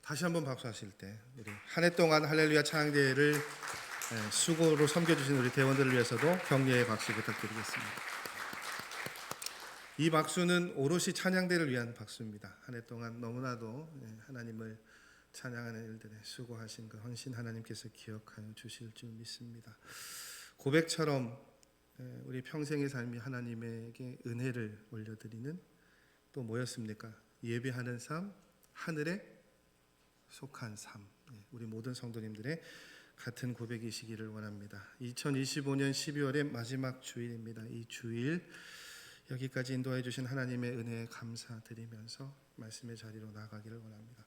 다시 한번 박수하실 때 우리 한 해 동안 할렐루야 찬양대회를 수고로 섬겨주신 우리 대원들을 위해서도 격려의 박수 부탁드리겠습니다. 이 박수는 오롯이 찬양대를 위한 박수입니다. 한 해 동안 너무나도 하나님을 찬양하는 일들에 수고하신 그 헌신 하나님께서 기억하여 주실 줄 믿습니다. 고백처럼 우리 평생의 삶이 하나님에게 은혜를 올려드리는 또 뭐였습니까? 예배하는 삶, 하늘에 속한 삶. 우리 모든 성도님들의 같은 고백이시기를 원합니다. 2025년 12월의 마지막 주일입니다. 이 주일 여기까지 인도해 주신 하나님의 은혜에 감사드리면서 말씀의 자리로 나아가기를 원합니다.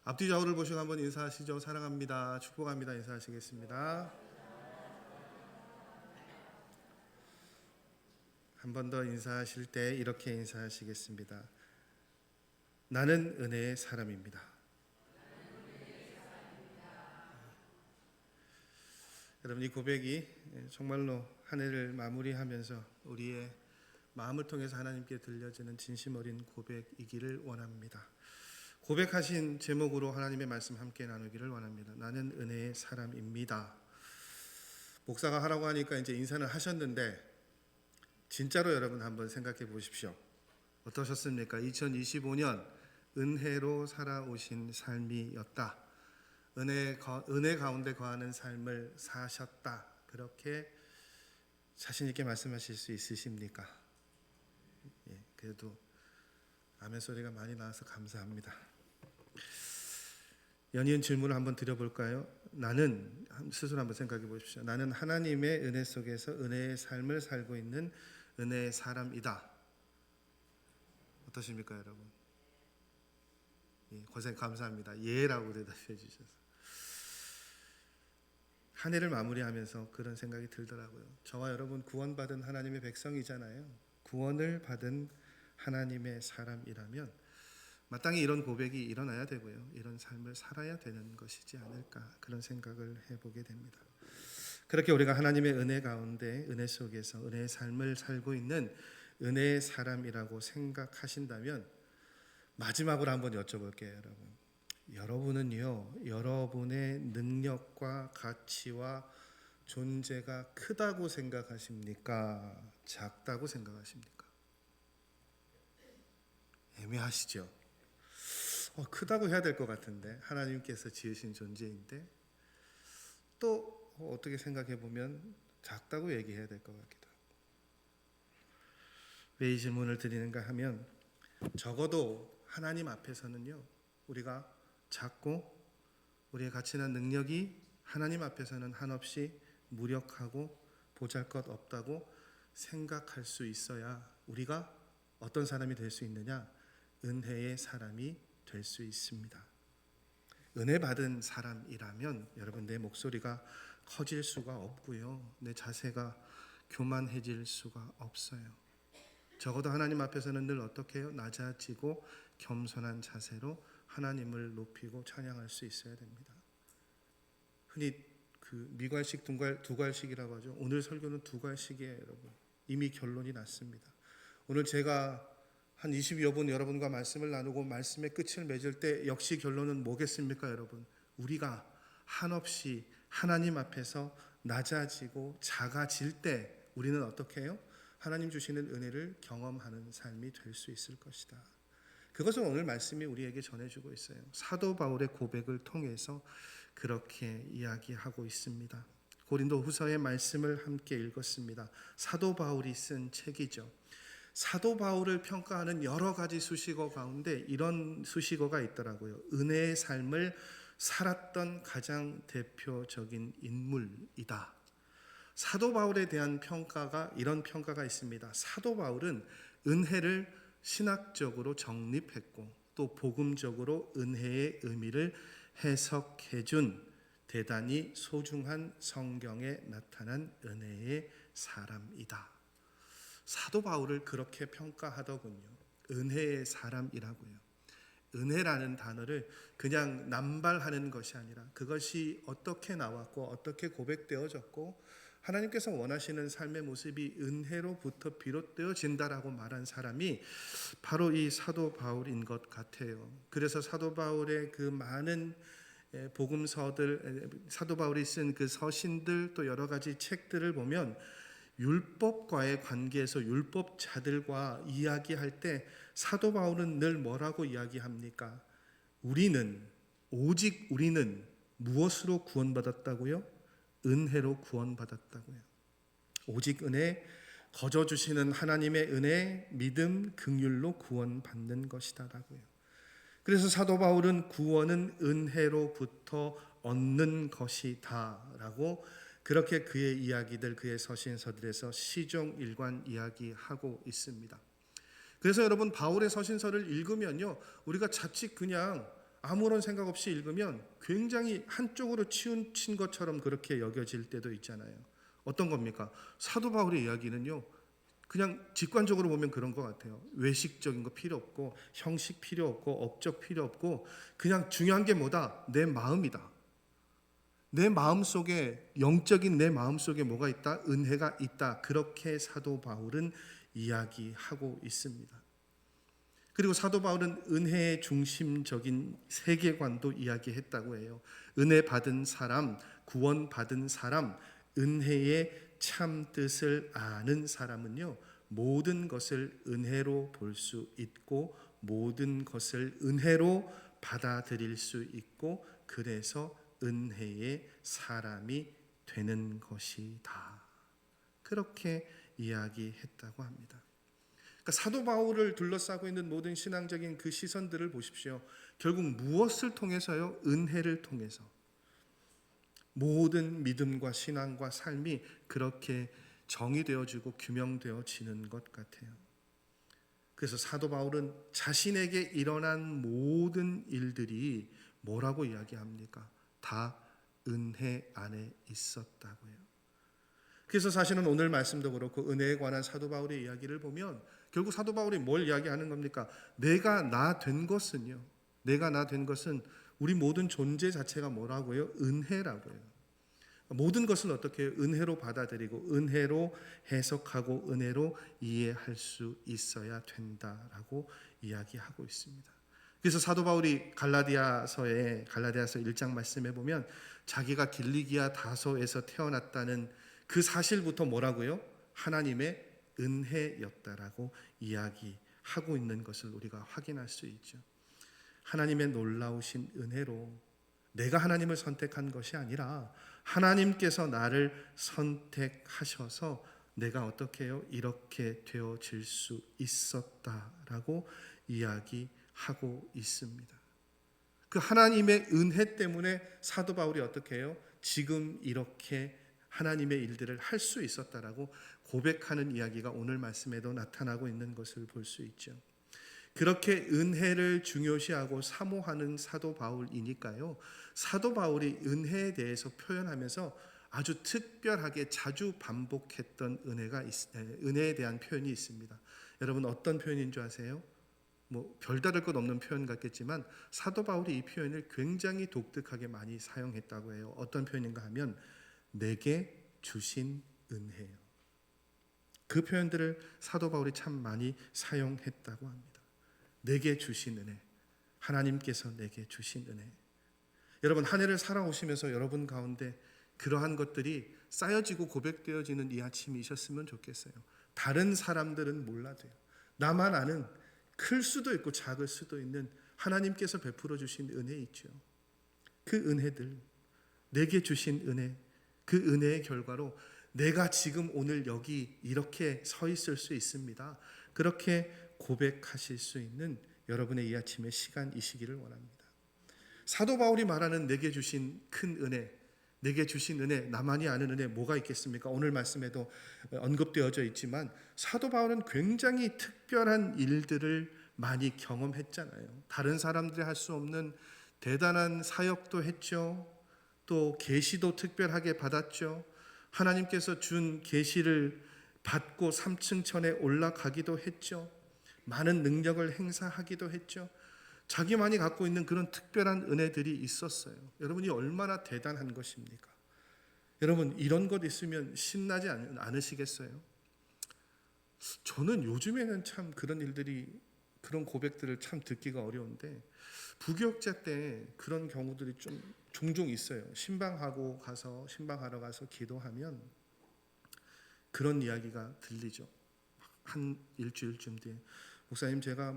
앞뒤 좌우를 보시고 한번 인사하시죠. 사랑합니다. 축복합니다. 인사하시겠습니다. 한 번 더 인사하실 때 이렇게 인사하시겠습니다. 나는 은혜의 사람입니다. 여러분, 이 고백이 정말로 한 해를 마무리하면서 우리의 마음을 통해서 하나님께 들려지는 진심 어린 고백이기를 원합니다. 고백하신 제목으로 하나님의 말씀 함께 나누기를 원합니다. 나는 은혜의 사람입니다. 목사가 하라고 하니까 이제 인사는 하셨는데 진짜로 여러분 한번 생각해 보십시오. 어떠셨습니까? 2025년 은혜로 살아오신 삶이었다. 은혜 가운데 거하는 삶을 사셨다. 그렇게 자신 있게 말씀하실 수 있으십니까? 그래도 아멘 소리가 많이 나와서 감사합니다. 연이은 질문을 한번 드려볼까요? 나는 스스로 한번 생각해 보십시오. 나는 하나님의 은혜 속에서 은혜의 삶을 살고 있는 은혜의 사람이다. 어떠십니까, 여러분? 고생 감사합니다. 예라고 대답해 주셔서. 한 해를 마무리하면서 그런 생각이 들더라고요. 저와 여러분 구원받은 하나님의 백성이잖아요. 구원을 받은 하나님의 사람이라면 마땅히 이런 고백이 일어나야 되고요. 이런 삶을 살아야 되는 것이지 않을까 그런 생각을 해보게 됩니다. 그렇게 우리가 하나님의 은혜 가운데 은혜 속에서 은혜의 삶을 살고 있는 은혜의 사람이라고 생각하신다면 마지막으로 한번 여쭤볼게요, 여러분. 여러분은요, 여러분의 능력과 가치와 존재가 크다고 생각하십니까? 작다고 생각하십니까? 애매하시죠? 크다고 해야 될 것 같은데 하나님께서 지으신 존재인데 또 어떻게 생각해 보면 작다고 얘기해야 될 것 같기도 하고. 왜 이 질문을 드리는가 하면 적어도 하나님 앞에서는요, 우리가 작고 우리의 가치나 능력이 하나님 앞에서는 한없이 무력하고 보잘것없다고 생각할 수 있어야 우리가 어떤 사람이 될 수 있느냐? 은혜의 사람이 될 수 있습니다. 은혜 받은 사람이라면 여러분 내 목소리가 커질 수가 없고요. 내 자세가 교만해질 수가 없어요. 적어도 하나님 앞에서는 늘 어떻게 해요? 낮아지고 겸손한 자세로 하나님을 높이고 찬양할 수 있어야 됩니다. 흔히 그 미괄식 두괄식이라고 하죠. 오늘 설교는 두괄식이에요, 여러분. 이미 결론이 났습니다. 오늘 제가 한 20여 분 여러분과 말씀을 나누고 말씀의 끝을 맺을 때 역시 결론은 뭐겠습니까, 여러분? 우리가 한없이 하나님 앞에서 낮아지고 작아질 때 우리는 어떻게 해요? 하나님 주시는 은혜를 경험하는 삶이 될 수 있을 것이다. 그것을 오늘 말씀이 우리에게 전해주고 있어요. 사도 바울의 고백을 통해서 그렇게 이야기하고 있습니다. 고린도 후서의 말씀을 함께 읽었습니다. 사도 바울이 쓴 책이죠. 사도 바울을 평가하는 여러 가지 수식어 가운데 이런 수식어가 있더라고요. 은혜의 삶을 살았던 가장 대표적인 인물이다. 사도 바울에 대한 평가가 이런 평가가 있습니다. 사도 바울은 은혜를 신학적으로 정립했고 또 복음적으로 은혜의 의미를 해석해준 대단히 소중한 성경에 나타난 은혜의 사람이다. 사도 바울을 그렇게 평가하더군요. 은혜의 사람이라고요. 은혜라는 단어를 그냥 남발하는 것이 아니라 그것이 어떻게 나왔고 어떻게 고백되어졌고 하나님께서 원하시는 삶의 모습이 은혜로부터 비롯되어진다라고 말한 사람이 바로 이 사도 바울인 것 같아요. 그래서 사도 바울의 그 많은 복음서들, 사도 바울이 쓴 그 서신들, 또 여러 가지 책들을 보면 율법과의 관계에서 율법자들과 이야기할 때 사도 바울은 늘 뭐라고 이야기합니까? 오직 우리는 무엇으로 구원받았다고요? 은혜로 구원받았다고요. 오직 은혜, 거저 주시는 하나님의 은혜, 믿음, 긍휼로 구원받는 것이다라고요. 그래서 사도 바울은 구원은 은혜로부터 얻는 것이다라고 그렇게 그의 이야기들, 그의 서신서들에서 시종일관 이야기하고 있습니다. 그래서 여러분, 바울의 서신서를 읽으면요, 우리가 자칫 그냥 아무런 생각 없이 읽으면 굉장히 한쪽으로 치우친 것처럼 그렇게 여겨질 때도 있잖아요. 어떤 겁니까? 사도 바울의 이야기는요, 그냥 직관적으로 보면 그런 것 같아요. 외식적인 거 필요 없고, 형식 필요 없고, 업적 필요 없고, 그냥 중요한 게 뭐다? 내 마음이다. 내 마음속에, 영적인 내 마음속에 뭐가 있다? 은혜가 있다. 그렇게 사도 바울은 이야기하고 있습니다. 그리고 사도 바울은 은혜의 중심적인 세계관도 이야기했다고 해요. 은혜 받은 사람, 구원 받은 사람, 은혜의 참 뜻을 아는 사람은요, 모든 것을 은혜로 볼 수 있고 모든 것을 은혜로 받아들일 수 있고, 그래서 은혜의 사람이 되는 것이다. 그렇게 이야기했다고 합니다. 그러니까 사도 바울을 둘러싸고 있는 모든 신앙적인 그 시선들을 보십시오. 결국 무엇을 통해서요? 은혜를 통해서. 모든 믿음과 신앙과 삶이 그렇게 정의되어지고 규명되어지는 것 같아요. 그래서 사도 바울은 자신에게 일어난 모든 일들이 뭐라고 이야기합니까? 다 은혜 안에 있었다고요. 그래서 사실은 오늘 말씀도 그렇고 은혜에 관한 사도 바울의 이야기를 보면 결국 사도 바울이 뭘 이야기하는 겁니까? 내가 나 된 것은 우리 모든 존재 자체가 뭐라고요? 은혜라고요. 모든 것을 어떻게 해요? 은혜로 받아들이고 은혜로 해석하고 은혜로 이해할 수 있어야 된다라고 이야기하고 있습니다. 그래서 사도 바울이 갈라디아서 1장 말씀에 보면 자기가 길리기아 다소에서 태어났다는 그 사실부터 뭐라고요? 하나님의 은혜였다라고 이야기하고 있는 것을 우리가 확인할 수 있죠. 하나님의 놀라우신 은혜로 내가 하나님을 선택한 것이 아니라 하나님께서 나를 선택하셔서 내가 어떻게 해요? 이렇게 되어질 수 있었다라고 이야기하고 있습니다. 그 하나님의 은혜 때문에 사도 바울이 어떻게 해요? 지금 이렇게 하나님의 일들을 할 수 있었다라고 고백하는 이야기가 오늘 말씀에도 나타나고 있는 것을 볼 수 있죠. 그렇게 은혜를 중요시하고 사모하는 사도 바울이니까요, 사도 바울이 은혜에 대해서 표현하면서 아주 특별하게 자주 반복했던 은혜에 대한 표현이 있습니다. 여러분, 어떤 표현인 줄 아세요? 별다를 것 없는 표현 같겠지만 사도 바울이 이 표현을 굉장히 독특하게 많이 사용했다고 해요. 어떤 표현인가 하면 내게 주신 은혜요. 그 표현들을 사도 바울이 참 많이 사용했다고 합니다. 내게 주신 은혜, 하나님께서 내게 주신 은혜. 여러분, 한 해를 살아오시면서 여러분 가운데 그러한 것들이 쌓여지고 고백되어지는 이 아침이셨으면 좋겠어요. 다른 사람들은 몰라도요, 나만 아는 클 수도 있고 작을 수도 있는 하나님께서 베풀어 주신 은혜 있죠. 그 은혜들, 내게 주신 은혜, 그 은혜의 결과로 내가 지금 오늘 여기 이렇게 서 있을 수 있습니다. 그렇게 고백하실 수 있는 여러분의 이 아침의 시간이시기를 원합니다. 사도 바울이 말하는 내게 주신 큰 은혜, 내게 주신 은혜, 나만이 아는 은혜 뭐가 있겠습니까? 오늘 말씀에도 언급되어져 있지만 사도 바울은 굉장히 특별한 일들을 많이 경험했잖아요. 다른 사람들이 할 수 없는 대단한 사역도 했죠. 또 계시도 특별하게 받았죠. 하나님께서 준 계시를 받고 3층 천에 올라가기도 했죠. 많은 능력을 행사하기도 했죠. 자기만이 갖고 있는 그런 특별한 은혜들이 있었어요. 여러분이 얼마나 대단한 것입니까? 여러분 이런 것 있으면 신나지 않으시겠어요? 저는 요즘에는 참 그런 일들이 그런 고백들을 참 듣기가 어려운데 부교육자 때 그런 경우들이 좀 종종 있어요. 신방하러 가서 기도하면 그런 이야기가 들리죠. 한 일주일쯤 뒤에 목사님 제가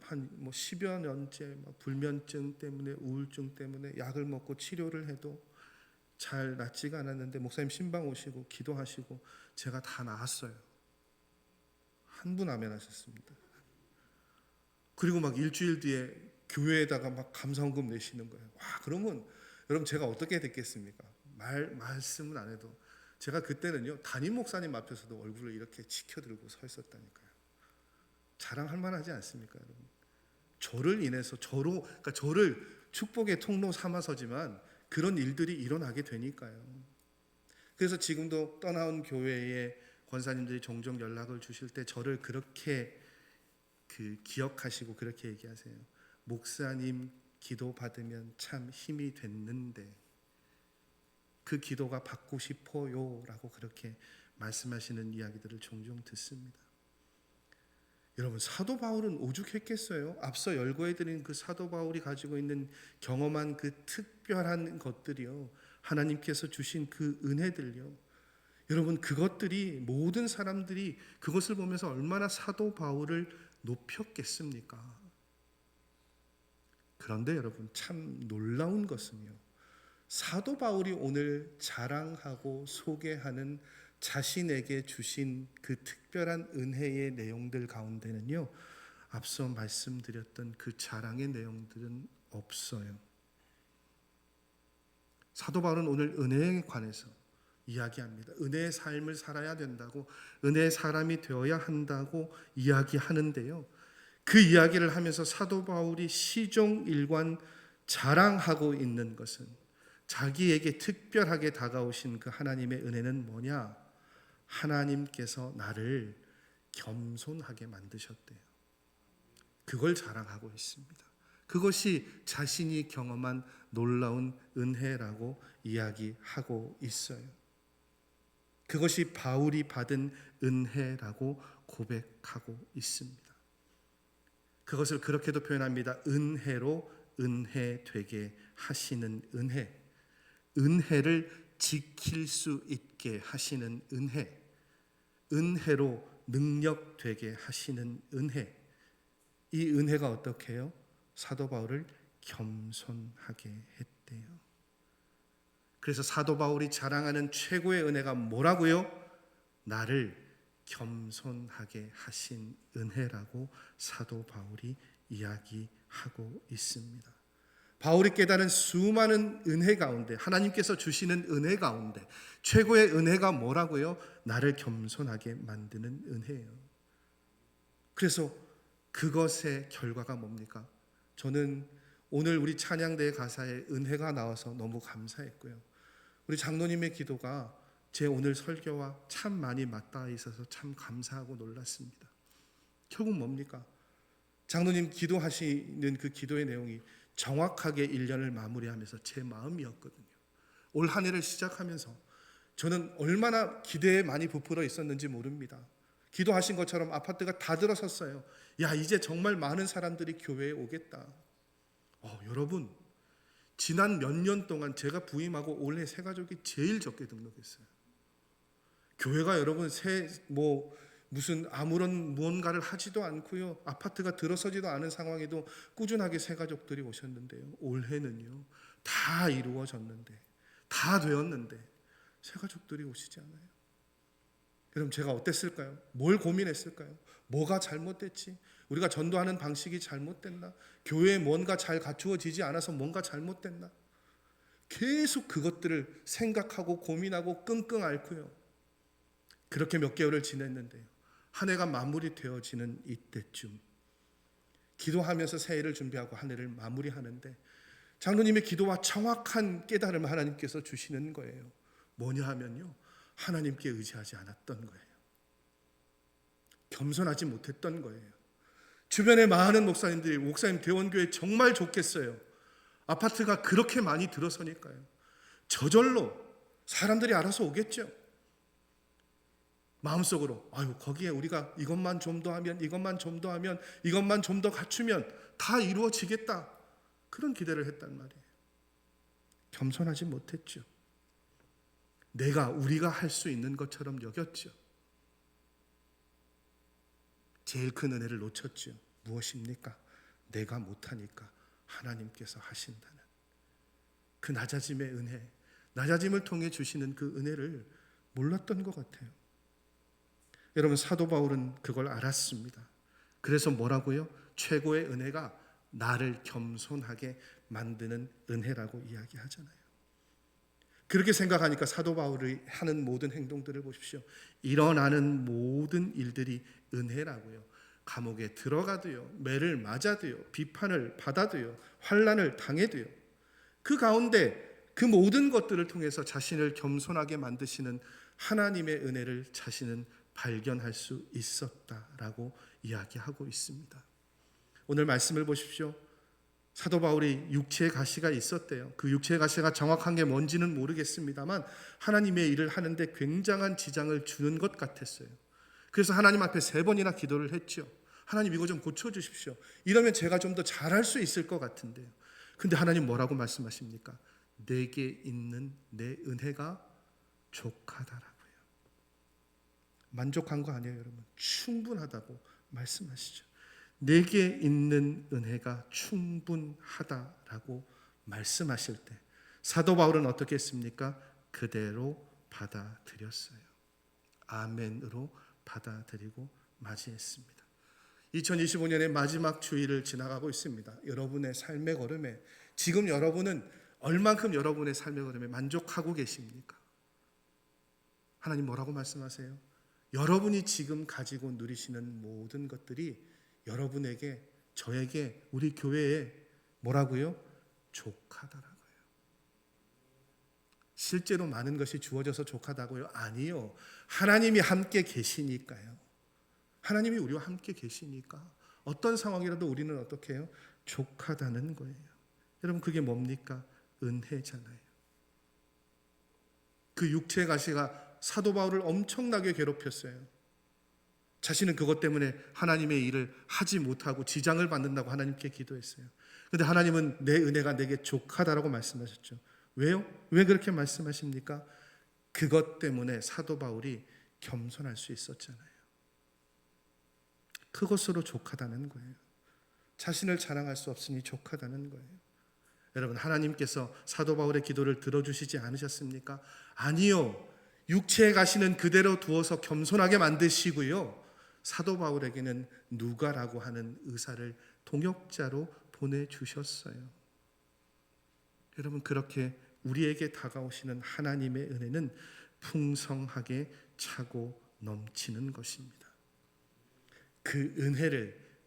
한 10여 년째 불면증 때문에 우울증 때문에 약을 먹고 치료를 해도 잘 낫지가 않았는데 목사님 신방 오시고 기도하시고 제가 다 나았어요. 한 분 아멘하셨습니다. 그리고 일주일 뒤에 교회에다가 감사헌금 내시는 거예요. 와, 그러면 여러분 제가 어떻게 됐겠습니까? 말씀은 안 해도 제가 그때는요 담임 목사님 앞에서도 얼굴을 이렇게 치켜들고 서 있었다니까요. 자랑할 만하지 않습니까, 여러분? 저를 인해서 그러니까 저를 축복의 통로 삼아서지만 그런 일들이 일어나게 되니까요. 그래서 지금도 떠나온 교회의 권사님들이 종종 연락을 주실 때 저를 그렇게 기억하시고 그렇게 얘기하세요. 목사님 기도 받으면 참 힘이 됐는데 그 기도가 받고 싶어요라고 그렇게 말씀하시는 이야기들을 종종 듣습니다. 여러분 사도 바울은 오죽했겠어요? 앞서 열거해드린 그 사도 바울이 가지고 있는 경험한 그 특별한 것들이요, 하나님께서 주신 그 은혜들요, 여러분 그것들이 모든 사람들이 그것을 보면서 얼마나 사도 바울을 높였겠습니까? 그런데 여러분 참 놀라운 것은요, 사도 바울이 오늘 자랑하고 소개하는 자신에게 주신 그 특별한 은혜의 내용들 가운데는요, 앞서 말씀드렸던 그 자랑의 내용들은 없어요. 사도 바울은 오늘 은혜에 관해서 이야기합니다. 은혜의 삶을 살아야 된다고, 은혜의 사람이 되어야 한다고 이야기하는데요, 그 이야기를 하면서 사도 바울이 시종일관 자랑하고 있는 것은 자기에게 특별하게 다가오신 그 하나님의 은혜는 뭐냐? 하나님께서 나를 겸손하게 만드셨대요. 그걸 자랑하고 있습니다. 그것이 자신이 경험한 놀라운 은혜라고 이야기하고 있어요. 그것이 바울이 받은 은혜라고 고백하고 있습니다. 그것을 그렇게도 표현합니다. 은혜로 은혜 되게 하시는 은혜, 은혜를 지킬 수 있게 하시는 은혜, 은혜로 능력 되게 하시는 은혜. 이 은혜가 어떻게 해요? 사도 바울을 겸손하게 했대요. 그래서 사도 바울이 자랑하는 최고의 은혜가 뭐라고요? 나를 겸손하게 하신 은혜라고 사도 바울이 이야기하고 있습니다. 바울이 깨달은 수많은 은혜 가운데, 하나님께서 주시는 은혜 가운데 최고의 은혜가 뭐라고요? 나를 겸손하게 만드는 은혜예요. 그래서 그것의 결과가 뭡니까? 저는 오늘 우리 찬양대의 가사에 은혜가 나와서 너무 감사했고요, 우리 장로님의 기도가 제 오늘 설교와 참 많이 맞닿아 있어서 참 감사하고 놀랐습니다. 결국 뭡니까? 장로님 기도하시는 그 기도의 내용이 정확하게 1년을 마무리하면서 제 마음이었거든요. 올 한 해를 시작하면서 저는 얼마나 기대에 많이 부풀어 있었는지 모릅니다. 기도하신 것처럼 아파트가 다 들어섰어요. 야, 이제 정말 많은 사람들이 교회에 오겠다. 여러분, 지난 몇 년 동안 제가 부임하고 올해 새가족이 제일 적게 등록했어요. 교회가 여러분 무슨 아무런 무언가를 하지도 않고요, 아파트가 들어서지도 않은 상황에도 꾸준하게 새가족들이 오셨는데요, 올해는요 다 이루어졌는데, 다 되었는데 새가족들이 오시지 않아요. 그럼 제가 어땠을까요? 뭘 고민했을까요? 뭐가 잘못됐지? 우리가 전도하는 방식이 잘못됐나? 교회에 뭔가 잘 갖추어지지 않아서 뭔가 잘못됐나? 계속 그것들을 생각하고 고민하고 끙끙 앓고요, 그렇게 몇 개월을 지냈는데요, 한 해가 마무리되어지는 이때쯤 기도하면서 새해를 준비하고 한 해를 마무리하는데 장로님의 기도와 정확한 깨달음을 하나님께서 주시는 거예요. 뭐냐 하면요, 하나님께 의지하지 않았던 거예요. 겸손하지 못했던 거예요. 주변에 많은 목사님들이 목사님 대원교회 정말 좋겠어요, 아파트가 그렇게 많이 들어서니까요, 저절로 사람들이 알아서 오겠죠. 마음속으로 아유 거기에 우리가 이것만 좀 더 하면 이것만 좀 더 하면 이것만 좀 더 갖추면 다 이루어지겠다. 그런 기대를 했단 말이에요. 겸손하지 못했죠. 우리가 할 수 있는 것처럼 여겼죠. 제일 큰 은혜를 놓쳤죠. 무엇입니까? 내가 못하니까 하나님께서 하신다는 그 낮아짐의 은혜, 낮아짐을 통해 주시는 그 은혜를 몰랐던 것 같아요. 여러분, 사도 바울은 그걸 알았습니다. 그래서 뭐라고요? 최고의 은혜가 나를 겸손하게 만드는 은혜라고 이야기하잖아요. 그렇게 생각하니까 사도 바울이 하는 모든 행동들을 보십시오. 일어나는 모든 일들이 은혜라고요. 감옥에 들어가도요, 매를 맞아도요, 비판을 받아도요, 환난을 당해도요, 그 가운데 그 모든 것들을 통해서 자신을 겸손하게 만드시는 하나님의 은혜를 자신은 발견할 수 있었다라고 이야기하고 있습니다. 오늘 말씀을 보십시오. 사도 바울이 육체의 가시가 있었대요. 그 육체의 가시가 정확한 게 뭔지는 모르겠습니다만 하나님의 일을 하는데 굉장한 지장을 주는 것 같았어요. 그래서 하나님 앞에 3번이나 기도를 했죠. 하나님 이거 좀 고쳐주십시오. 이러면 제가 좀 더 잘할 수 있을 것 같은데요. 근데 하나님 뭐라고 말씀하십니까? 내게 있는 내 은혜가 족하다라고요. 만족한 거 아니에요, 여러분. 충분하다고 말씀하시죠. 내게 있는 은혜가 충분하다라고 말씀하실 때 사도 바울은 어떻게 했습니까? 그대로 받아들였어요. 아멘으로 받아들이고 맞이했습니다. 2025년의 마지막 주일을 지나가고 있습니다. 여러분의 삶의 걸음에 지금 여러분은 얼만큼 여러분의 삶의 걸음에 만족하고 계십니까? 하나님 뭐라고 말씀하세요? 여러분이 지금 가지고 누리시는 모든 것들이 여러분에게, 저에게, 우리 교회에 뭐라고요? 족하다라고요. 실제로 많은 것이 주어져서 족하다고요? 아니요. 하나님이 함께 계시니까요. 하나님이 우리와 함께 계시니까 어떤 상황이라도 우리는 어떻게 해요? 족하다는 거예요. 여러분 그게 뭡니까? 은혜잖아요. 그 육체의 가시가 사도 바울을 엄청나게 괴롭혔어요. 자신은 그것 때문에 하나님의 일을 하지 못하고 지장을 받는다고 하나님께 기도했어요. 그런데 하나님은 내 은혜가 내게 족하다라고 말씀하셨죠. 왜요? 왜 그렇게 말씀하십니까? 그것 때문에 사도 바울이 겸손할 수 있었잖아요. 그것으로 족하다는 거예요. 자신을 자랑할 수 없으니 족하다는 거예요. 여러분 하나님께서 사도 바울의 기도를 들어주시지 않으셨습니까? 아니요. 육체에 가시는 그대로 두어서 겸손하게 만드시고요. 사도 바울에게는 누가라고 하는 의사를 동역자로 보내주셨어요. 여러분 그렇게 우리에게 다가오시는 하나님의 은혜는 풍성하게 차고 넘치는 것입니다. 그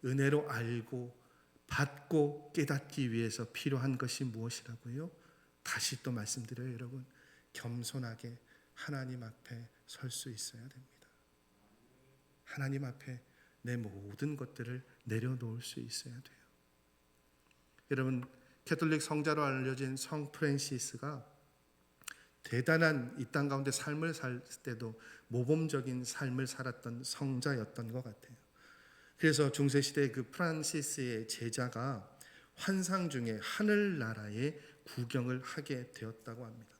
은혜로 알고 받고 깨닫기 위해서 필요한 것이 무엇이라고요? 다시 또 말씀드려요, 여러분. 겸손하게 하나님 앞에 설 수 있어야 됩니다. 하나님 앞에 내 모든 것들을 내려놓을 수 있어야 돼요. 여러분, 캐톨릭 성자로 알려진 성 프란시스가 대단한 이 땅 가운데 삶을 살 때도 모범적인 삶을 살았던 성자였던 것 같아요. 그래서 중세시대 그 프란시스의 제자가 환상 중에 하늘나라의 구경을 하게 되었다고 합니다.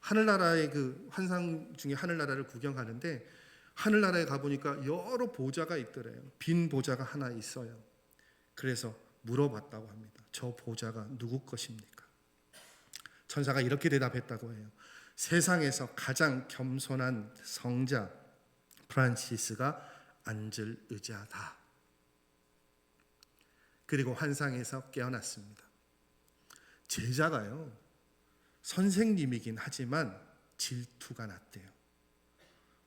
하늘나라의 그 환상 중에 하늘나라를 구경하는데 하늘나라에 가보니까 여러 보좌가 있더래요. 빈 보좌가 하나 있어요. 그래서 물어봤다고 합니다. 저 보좌가 누구 것입니까? 천사가 이렇게 대답했다고 해요. 세상에서 가장 겸손한 성자 프란시스가 앉을 의자다. 그리고 환상에서 깨어났습니다. 제자가요, 선생님이긴 하지만 질투가 났대요.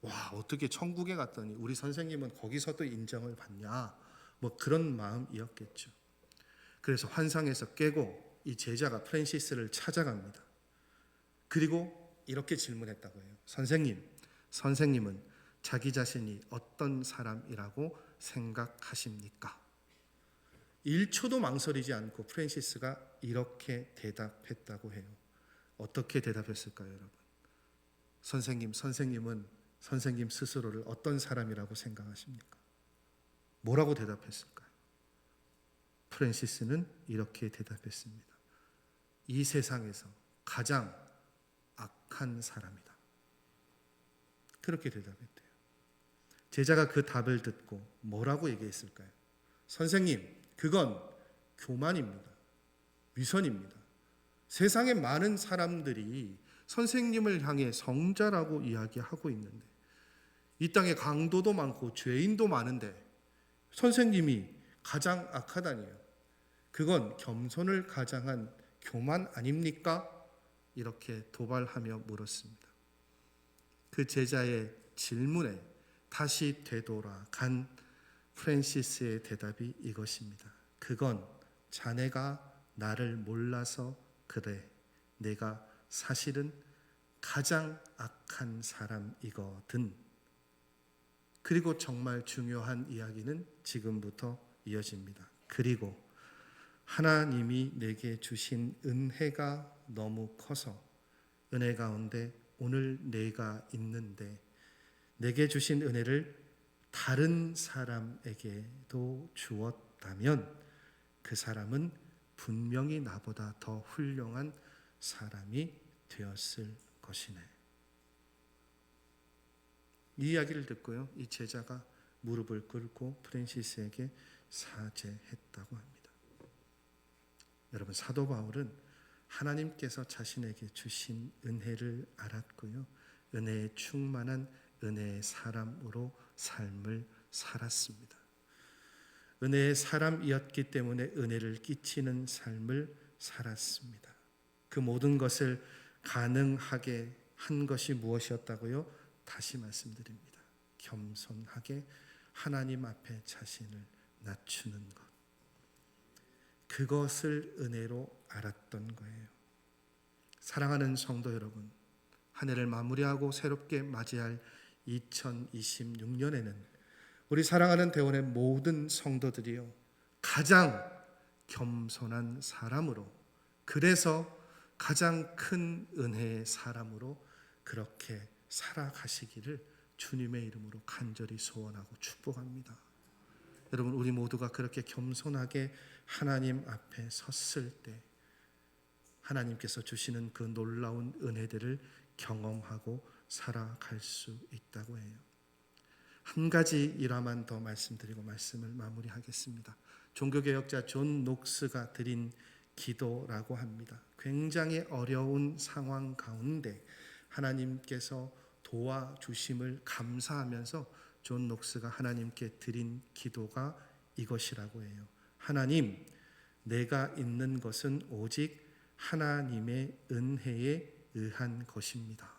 와, 어떻게 천국에 갔더니 우리 선생님은 거기서도 인정을 받냐, 뭐 그런 마음이었겠죠. 그래서 환상에서 깨고 이 제자가 프란시스를 찾아갑니다. 그리고 이렇게 질문했다고 해요. 선생님은 자기 자신이 어떤 사람이라고 생각하십니까? 1초도 망설이지 않고 프란시스가 이렇게 대답했다고 해요. 어떻게 대답했을까요, 여러분? 선생님은 선생님 스스로를 어떤 사람이라고 생각하십니까? 뭐라고 대답했을까요? 프랜시스는 이렇게 대답했습니다. 이 세상에서 가장 악한 사람이다. 그렇게 대답했대요. 제자가 그 답을 듣고 뭐라고 얘기했을까요? 선생님, 그건 교만입니다. 위선입니다. 세상에 많은 사람들이 선생님을 향해 성자라고 이야기하고 있는데, 이 땅에 강도도 많고 죄인도 많은데 선생님이 가장 악하다니요. 그건 겸손을 가장한 교만 아닙니까? 이렇게 도발하며 물었습니다. 그 제자의 질문에 다시 되돌아간 프랜시스의 대답이 이것입니다. 그건 자네가 나를 몰라서 그래. 내가 사실은 가장 악한 사람이거든. 그리고 정말 중요한 이야기는 지금부터 이어집니다. 그리고 하나님이 내게 주신 은혜가 너무 커서 은혜 가운데 오늘 내가 있는데, 내게 주신 은혜를 다른 사람에게도 주었다면 그 사람은 분명히 나보다 더 훌륭한 사람이 되었을 것이네. 이 이야기를 듣고요, 이 제자가 무릎을 꿇고 프랜시스에게 사죄했다고 합니다. 여러분, 사도 바울은 하나님께서 자신에게 주신 은혜를 알았고요, 은혜에 충만한 은혜의 사람으로 삶을 살았습니다. 은혜의 사람이었기 때문에 은혜를 끼치는 삶을 살았습니다. 그 모든 것을 가능하게 한 것이 무엇이었다고요? 다시 말씀드립니다. 겸손하게 하나님 앞에 자신을 낮추는 것. 그것을 은혜로 알았던 거예요. 사랑하는 성도 여러분, 한 해를 마무리하고 새롭게 맞이할 2026년에는 우리 사랑하는 대원의 모든 성도들이요, 가장 겸손한 사람으로, 그래서 가장 큰 은혜의 사람으로 그렇게 살아가시기를 주님의 이름으로 간절히 소원하고 축복합니다. 여러분, 우리 모두가 그렇게 겸손하게 하나님 앞에 섰을 때 하나님께서 주시는 그 놀라운 은혜들을 경험하고 살아갈 수 있다고 해요. 한 가지 일화만 더 말씀드리고 말씀을 마무리하겠습니다. 종교개혁자 존 녹스가 드린 기도라고 합니다. 굉장히 어려운 상황 가운데 하나님께서 도와주심을 감사하면서 존 녹스가 하나님께 드린 기도가 이것이라고 해요. 하나님, 내가 있는 것은 오직 하나님의 은혜에 의한 것입니다.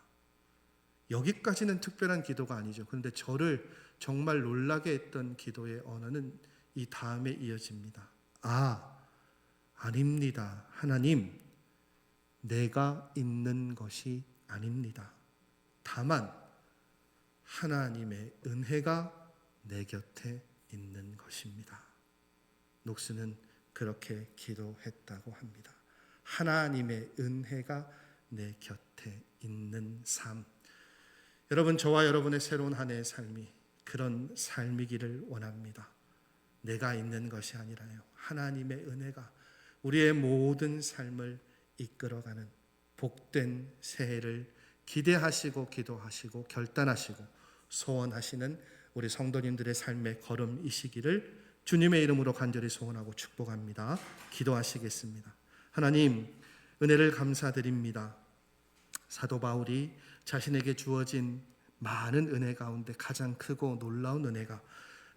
여기까지는 특별한 기도가 아니죠. 그런데 저를 정말 놀라게 했던 기도의 언어는 이 다음에 이어집니다. 아닙니다. 하나님, 내가 있는 것이 아닙니다. 다만 하나님의 은혜가 내 곁에 있는 것입니다. 녹스는 그렇게 기도했다고 합니다. 하나님의 은혜가 내 곁에 있는 삶. 여러분, 저와 여러분의 새로운 한 해의 삶이 그런 삶이기를 원합니다. 내가 있는 것이 아니라요, 하나님의 은혜가 우리의 모든 삶을 이끌어가는 복된 새해를 기대하시고 기도하시고 결단하시고 소원하시는 우리 성도님들의 삶의 걸음이시기를 주님의 이름으로 간절히 소원하고 축복합니다. 기도하시겠습니다. 하나님, 은혜를 감사드립니다. 사도 바울이 자신에게 주어진 많은 은혜 가운데 가장 크고 놀라운 은혜가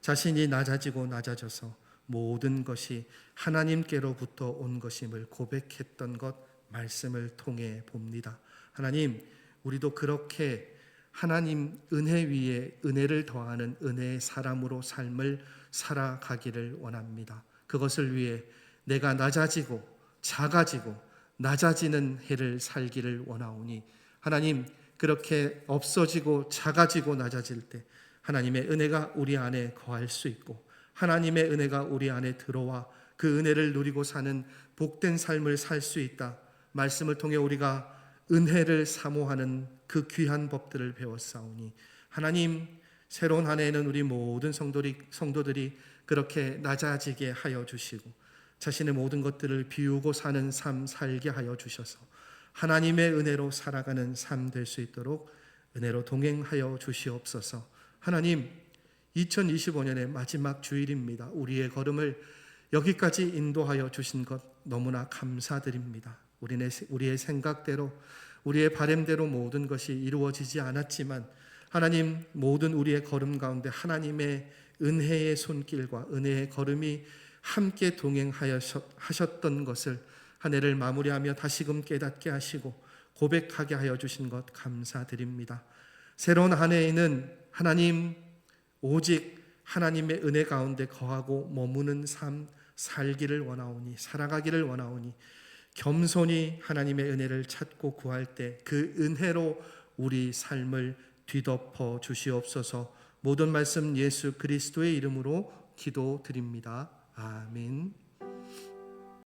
자신이 낮아지고 낮아져서 모든 것이 하나님께로부터 온 것임을 고백했던 것 말씀을 통해 봅니다. 하나님, 우리도 그렇게 하나님 은혜 위에 은혜를 더하는 은혜의 사람으로 삶을 살아가기를 원합니다. 그것을 위해 내가 낮아지고 작아지고 낮아지는 해를 살기를 원하오니 하나님, 그렇게 없어지고 작아지고 낮아질 때 하나님의 은혜가 우리 안에 거할 수 있고 하나님의 은혜가 우리 안에 들어와 그 은혜를 누리고 사는 복된 삶을 살 수 있다. 말씀을 통해 우리가 은혜를 사모하는 그 귀한 법들을 배웠사오니 하나님, 새로운 한 해에는 우리 모든 성도들이 그렇게 낮아지게 하여 주시고 자신의 모든 것들을 비우고 사는 삶 살게 하여 주셔서 하나님의 은혜로 살아가는 삶 될 수 있도록 은혜로 동행하여 주시옵소서. 하나님, 2025년의 마지막 주일입니다. 우리의 걸음을 여기까지 인도하여 주신 것 너무나 감사드립니다. 우리의 생각대로, 우리의 바램대로 모든 것이 이루어지지 않았지만 하나님, 모든 우리의 걸음 가운데 하나님의 은혜의 손길과 은혜의 걸음이 함께 동행하셨던 것을 한 해를 마무리하며 다시금 깨닫게 하시고 고백하게 하여 주신 것 감사드립니다. 새로운 한 해에는 하나님, 오직 하나님의 은혜 가운데 거하고 머무는 삶 살기를 원하오니, 살아가기를 원하오니 겸손히 하나님의 은혜를 찾고 구할 때 그 은혜로 우리 삶을 뒤덮어 주시옵소서. 모든 말씀 예수 그리스도의 이름으로 기도드립니다. 아멘.